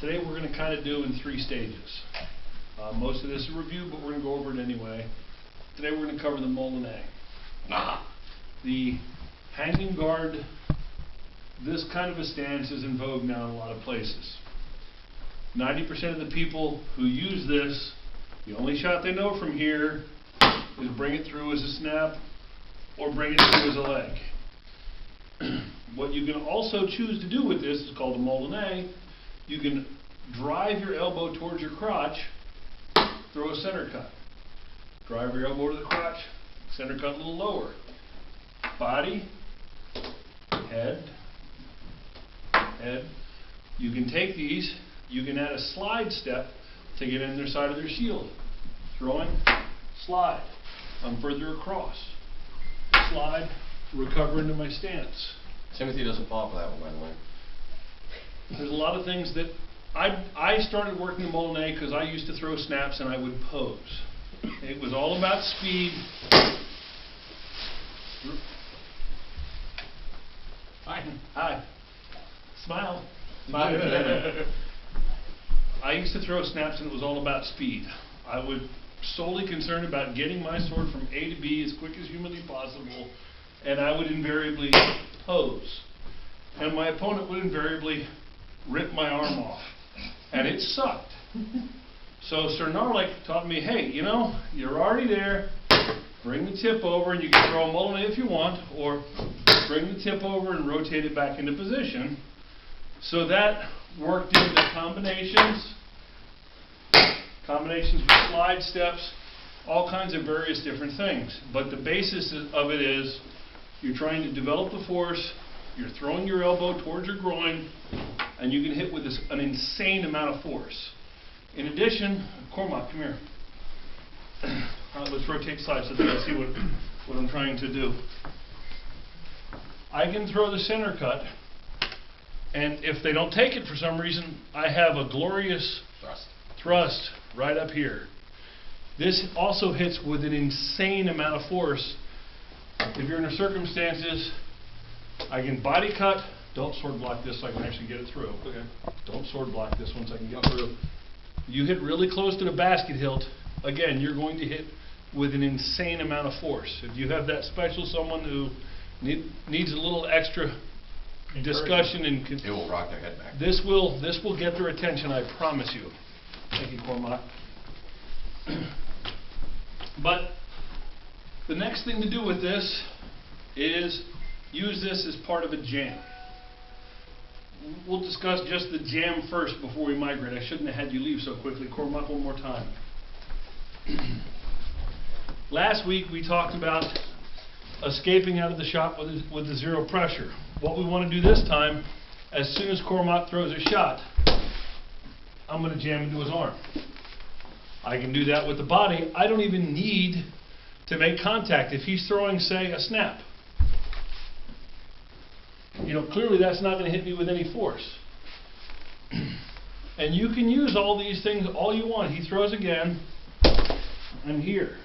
Today we're going to kind of do in 3 stages. Most of this is a review, but we're going to go over it anyway. Today we're going to cover the Moulinet. The hanging guard, this kind of a stance is in vogue now in a lot of places. 90% of the people who use this, the only shot they know from here is bring it through as a snap or bring it through as a leg. What you can also choose to do with this is called a Moulinet. You can drive your elbow towards your crotch, throw a center cut. Drive your elbow to the crotch, center cut a little lower. Body, head, head. You can take these, you can add a slide step to get in their side of their shield. Throwing, slide. I'm further across. Slide, recover into my stance. Timothy doesn't fall for that one, by the way. There's a lot of things that I started working the Moulinet because I used to throw snaps and I would pose. It was all about speed. Hi. Smile. I used to throw snaps and it was all about speed. I was solely concerned about getting my sword from A to B as quick as humanly possible, and I would invariably pose. And my opponent would invariably rip my arm off. And it sucked. So Sir Narlik taught me, hey, you know, you're already there. Bring the tip over and you can throw a Moulinet if you want, or bring the tip over and rotate it back into position. So that worked into combinations with slide steps, all kinds of various different things. But the basis of it is you're trying to develop the force, you're throwing your elbow towards your groin, and you can hit with an insane amount of force. In addition, Cormac, come here. Let's rotate sides so they can see what I'm trying to do. I can throw the center cut, and if they don't take it for some reason, I have a glorious thrust right up here. This also hits with an insane amount of force. If you're in the circumstances, I can body cut. Don't sword block this so I can actually get it through. Okay. Don't sword block this one so I can get through. You hit really close to the basket hilt, again, you're going to hit with an insane amount of force. If you have that special someone who needs a little extra discussion and it will rock their head back. This will get their attention, I promise you. Thank you, Cormac. But the next thing to do with this is use this as part of a jam. We'll discuss just the jam first before we migrate. I shouldn't have had you leave so quickly. Cormac, one more time. Last week we talked about escaping out of the shot with the zero pressure. What we want to do this time, as soon as Cormac throws a shot, I'm going to jam into his arm. I can do that with the body. I don't even need to make contact. If he's throwing, say, a snap, you know, clearly that's not going to hit me with any force. And you can use all these things all you want. He throws again. I'm here.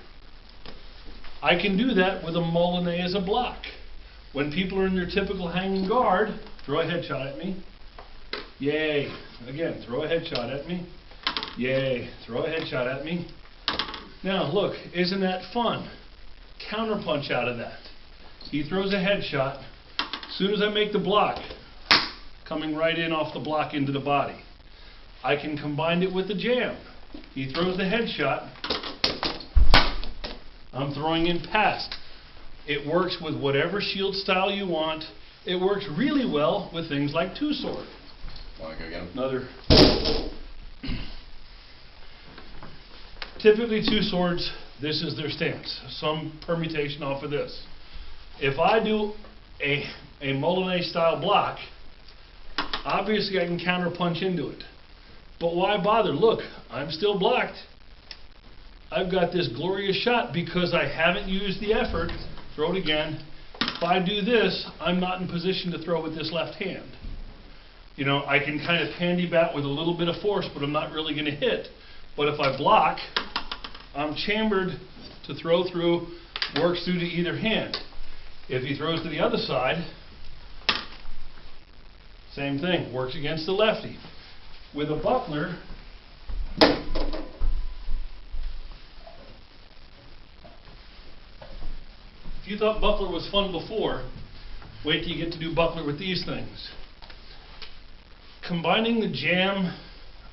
I can do that with a Moulinet as a block. When people are in their typical hanging guard, throw a headshot at me. Yay. Again, throw a headshot at me. Yay. Throw a headshot at me. Now, look, isn't that fun? Counterpunch out of that. He throws a headshot. As soon as I make the block, coming right in off the block into the body, I can combine it with the jam. He throws the headshot. I'm throwing in past. It works with whatever shield style you want. It works really well with things like two-sword. Want to go get him? Another. Typically two swords, this is their stance. Some permutation off of this. If I do a Moulinet style block, obviously I can counter punch into it. But why bother? Look, I'm still blocked. I've got this glorious shot because I haven't used the effort. Throw it again. If I do this, I'm not in position to throw with this left hand. You know, I can kind of pandy bat with a little bit of force, but I'm not really going to hit. But if I block, I'm chambered to throw through, works through to either hand. If he throws to the other side, same thing, works against the lefty. With a buckler, if you thought buckler was fun before, wait till you get to do buckler with these things. Combining the jam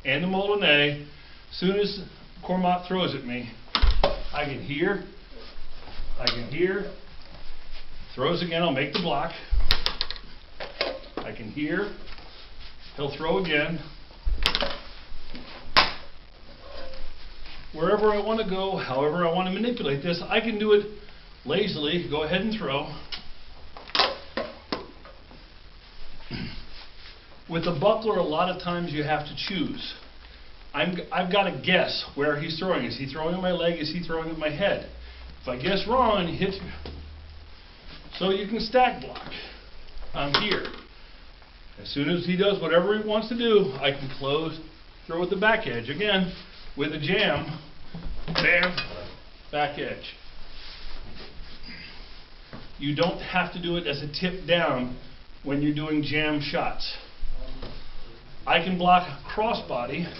and the Moulinet, as soon as Cormot throws at me, I can hear, throws again, I'll make the block. I can hear, he'll throw again. Wherever I want to go, however I want to manipulate this, I can do it lazily. Go ahead and throw. With a buckler, a lot of times you have to choose. I've got to guess where he's throwing. Is he throwing at my leg? Is he throwing at my head? If I guess wrong and he hits me. So you can stack block. I'm here. As soon as he does whatever he wants to do, I can close, throw with the back edge. Again, with a jam, bam, back edge. You don't have to do it as a tip down when you're doing jam shots. I can block crossbody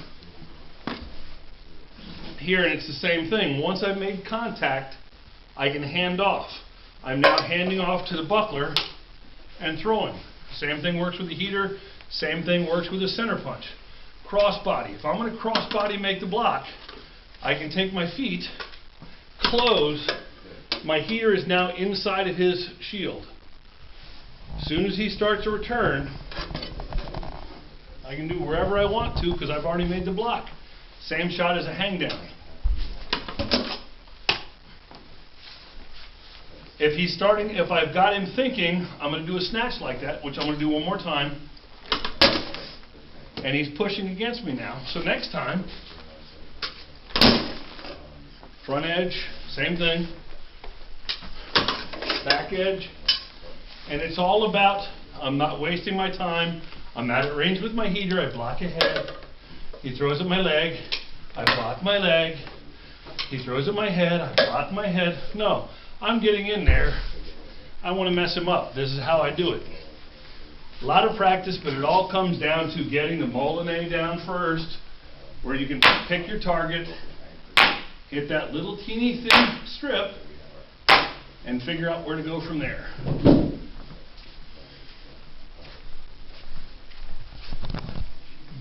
here, and it's the same thing. Once I've made contact, I can hand off. I'm now handing off to the buckler and throwing. Same thing works with the heater, same thing works with the center punch. Crossbody. If I'm going to crossbody make the block, I can take my feet, close, my heater is now inside of his shield. As soon as he starts to return, I can do wherever I want to because I've already made the block. Same shot as a hang down. If I've got him thinking, I'm going to do a snatch like that, which I'm going to do one more time, and he's pushing against me now. So next time, front edge, same thing, back edge, and it's all about, I'm not wasting my time, I'm not at range with my heater, I block ahead, he throws at my leg, I block my leg, he throws at my head, I block my head. No, I'm getting in there, I want to mess him up. This is how I do it. A lot of practice, but it all comes down to getting the Moulinet down first, where you can pick your target, hit that little teeny thin strip, and figure out where to go from there.